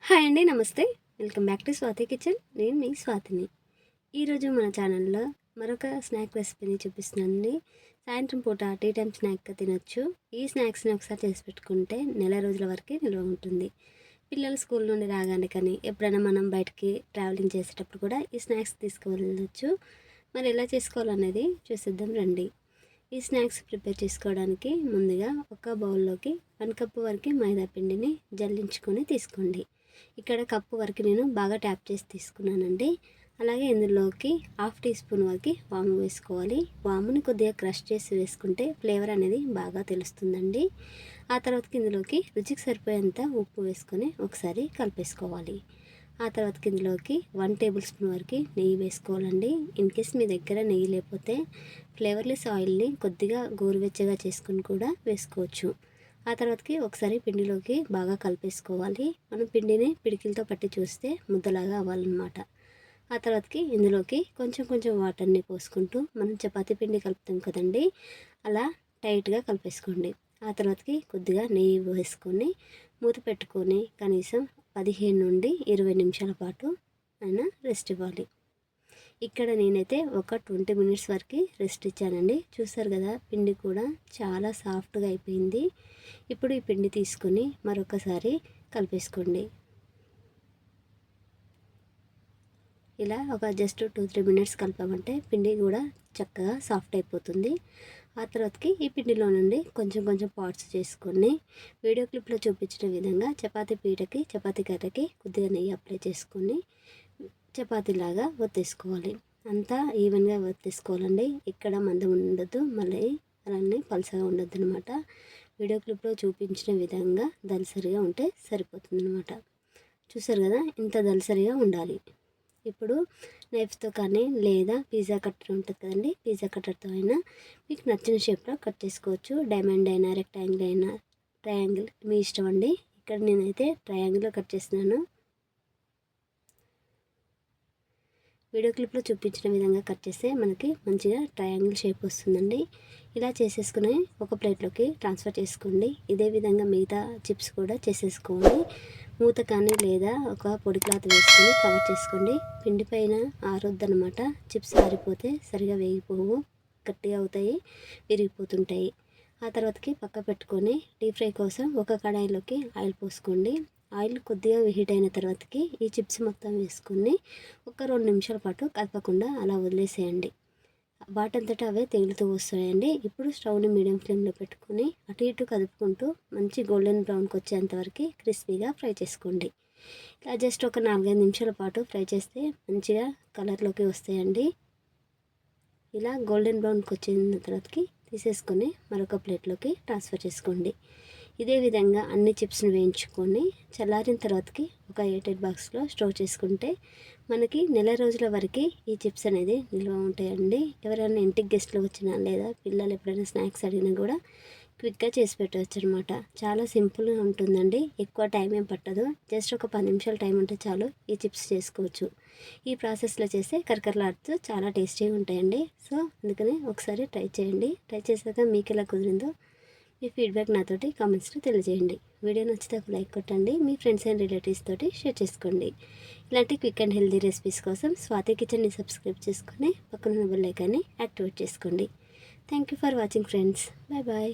Hi అండి, నమస్తే. Welcome back to Swathi kitchen. నేను మీ స్వాతిని. ఈరోజు మన ఛానల్లో మరొక స్నాక్ రెసిపీని చూపిస్తున్నానండి. సాయంత్రం పూట టీ టైం స్నాక్గా తినొచ్చు. ఈ స్నాక్స్ని ఒకసారి చేసి పెట్టుకుంటే నెల రోజుల వరకు నిల్వ ఉంటుంది. పిల్లలు స్కూల్ నుండి రాగానే కానీ ఎప్పుడైనా మనం బయటికి ట్రావెలింగ్ చేసేటప్పుడు కూడా ఈ స్నాక్స్ తీసుకువెళ్ళవచ్చు. మరి ఎలా చేసుకోవాలనేది చూసిద్దాం రండి. ఈ స్నాక్స్ ప్రిపేర్ చేసుకోవడానికి ముందుగా ఒక బౌల్లోకి 1 కప్పు వరకు మైదా పిండిని జల్లించుకొని తీసుకోండి. ఇక్కడ కప్పు వరకు నేను బాగా ట్యాప్ చేసి తీసుకున్నానండి. అలాగే ఇందులోకి 1/2 టీ స్పూన్ వరకు వాము వేసుకోవాలి. వాముని కొద్దిగా క్రష్ చేసి వేసుకుంటే ఫ్లేవర్ అనేది బాగా తెలుస్తుందండి. ఆ తర్వాతకి ఇందులోకి రుచికి సరిపోయేంత ఉప్పు వేసుకొని ఒకసారి కలిపేసుకోవాలి. ఆ తర్వాతకి ఇందులోకి 1 టేబుల్ స్పూన్ వరకు నెయ్యి వేసుకోవాలండి. ఇన్ కేస్ మీ దగ్గర నెయ్యి లేకపోతే ఫ్లేవర్లెస్ ఆయిల్ని కొద్దిగా గోరువెచ్చగా చేసుకుని కూడా వేసుకోవచ్చు. ఆ తర్వాతకి ఒకసారి పిండిలోకి బాగా కలిపేసుకోవాలి. మనం పిండిని పిడికిలతో పట్టి చూస్తే ముద్దలాగా అవ్వాలన్నమాట. ఆ తర్వాతకి ఇందులోకి కొంచెం కొంచెం వాటర్ని పోసుకుంటూ మనం చపాతీ పిండి కలుపుతాం కదండి, అలా టైట్గా కలిపేసుకోండి. ఆ తర్వాతకి కొద్దిగా నెయ్యి వేసుకొని మూత పెట్టుకొని కనీసం 15 నుండి 20 నిమిషాల పాటు అయినా రెస్ట్ ఇవ్వాలి. ఇక్కడ నేనైతే ఒక 20 మినిట్స్ వరకు రెస్ట్ ఇచ్చానండి. చూసారు కదా, పిండి కూడా చాలా సాఫ్ట్గా అయిపోయింది. ఇప్పుడు ఈ పిండి తీసుకొని మరొకసారి కలిపేసుకోండి. ఇలా ఒక జస్ట్ 2-3 మినిట్స్ కలిపామంటే పిండి కూడా చక్కగా సాఫ్ట్ అయిపోతుంది. ఆ తర్వాతకి ఈ పిండిలో నుండి కొంచెం కొంచెం పార్ట్స్ చేసుకొని వీడియో క్లిప్లో చూపించిన విధంగా చపాతీ పీటకి చపాతీ కర్రకి కొద్దిగా నెయ్యి అప్లై చేసుకొని చపాతీలాగా ఒత్తేసుకోవాలి. అంతా ఈవెన్గా ఒత్తేసుకోవాలండి. ఇక్కడ మందం ఉండొద్దు, మళ్ళీ అలానే పలసగా ఉండొద్దు అనమాట. వీడియో క్లిప్లో చూపించిన విధంగా దలసరిగా ఉంటే సరిపోతుంది అనమాట. చూసారు కదా, ఇంత దలసరిగా ఉండాలి. ఇప్పుడు నైఫ్తో కానీ లేదా పిజ్జా కట్టర్ ఉంటుంది కదండి, పిజ్జా కట్టర్తో అయినా మీకు నచ్చిన షేప్లో కట్ చేసుకోవచ్చు. డైమండ్ అయినా రెక్టాంగిల్ అయినా ట్రయాంగిల్ మీ ఇష్టం అండి. ఇక్కడ నేనైతే ట్రయాంగిల్లో కట్ చేస్తున్నాను. వీడియో క్లిప్లో చూపించిన విధంగా కట్ చేస్తే మనకి మంచిగా ట్రయాంగిల్ షేప్ వస్తుందండి. ఇలా చేసేసుకుని ఒక ప్లేట్లోకి ట్రాన్స్ఫర్ చేసుకోండి. ఇదే విధంగా మిగతా చిప్స్ కూడా చేసేసుకోండి. మూత కానీ లేదా ఒక పొడి క్లాత్ వేసుకొని కవర్ చేసుకోండి. పిండి పైన ఆరొద్దనమాట. చిప్స్ ఆరిపోతే సరిగా వేగిపోవు, గట్టిగా అవుతాయి, విరిగిపోతుంటాయి. ఆ తర్వాతకి పక్క పెట్టుకొని డీప్ ఫ్రై కోసం ఒక కడాయిలోకి ఆయిల్ పోసుకోండి. ఆయిల్ కొద్దిగా హీట్ అయిన తర్వాతకి ఈ చిప్స్ మొత్తం వేసుకొని ఒక 2 నిమిషాల పాటు కలపకుండా అలా వదిలేసేయండి. వాటంతటా అవే తేలుతూ వస్తాయండి. ఇప్పుడు స్టవ్ని మీడియం ఫ్లేమ్లో పెట్టుకొని అటు ఇటు కదుపుకుంటూ మంచి గోల్డెన్ బ్రౌన్కి వచ్చేంతవరకు క్రిస్పీగా ఫ్రై చేసుకోండి. ఇలా జస్ట్ ఒక 4-5 నిమిషాల పాటు ఫ్రై చేస్తే మంచిగా కలర్లోకి వస్తాయండి. ఇలా గోల్డెన్ బ్రౌన్కి వచ్చిన తర్వాతకి తీసేసుకొని మరొక ప్లేట్లోకి ట్రాన్స్ఫర్ చేసుకోండి. ఇదే విధంగా అన్ని చిప్స్ని వేయించుకొని చల్లారిన తర్వాతకి ఒక ఎయిర్టైట్ బాక్స్లో స్టోర్ చేసుకుంటే మనకి నెల రోజుల వరకు ఈ చిప్స్ అనేది నిల్వ ఉంటాయండి. ఎవరైనా ఇంటికి గెస్ట్లు వచ్చినా లేదా పిల్లలు ఎప్పుడైనా స్నాక్స్ అడిగినా కూడా క్విక్గా చేసి పెట్టవచ్చు అనమాట. చాలా సింపుల్గా ఉంటుందండి. ఎక్కువ టైం ఏం పట్టదు. జస్ట్ ఒక 10 నిమిషాలు టైం ఉంటే చాలు ఈ చిప్స్ చేసుకోవచ్చు. ఈ ప్రాసెస్లో చేస్తే కరకరలాడుతూ చాలా టేస్టీగా ఉంటాయండి. సో అందుకని ఒకసారి ట్రై చేయండి. ట్రై చేశాక మీకు ఎలా కుదిరిందో మీ ఫీడ్బ్యాక్ నాతోటి కామెంట్స్లో తెలియజేయండి. వీడియో నచ్చితే ఒక లైక్ కొట్టండి. మీ ఫ్రెండ్స్ అండ్ రిలేటివ్స్ తోటి షేర్ చేసుకోండి. ఇలాంటి క్విక్ అండ్ హెల్దీ రెసిపీస్ కోసం స్వాతి కిచెన్ని సబ్స్క్రైబ్ చేసుకొని పక్కన బెల్ ఐకాన్ని యాక్టివేట్ చేసుకోండి. Thank you for watching friends. Bye bye.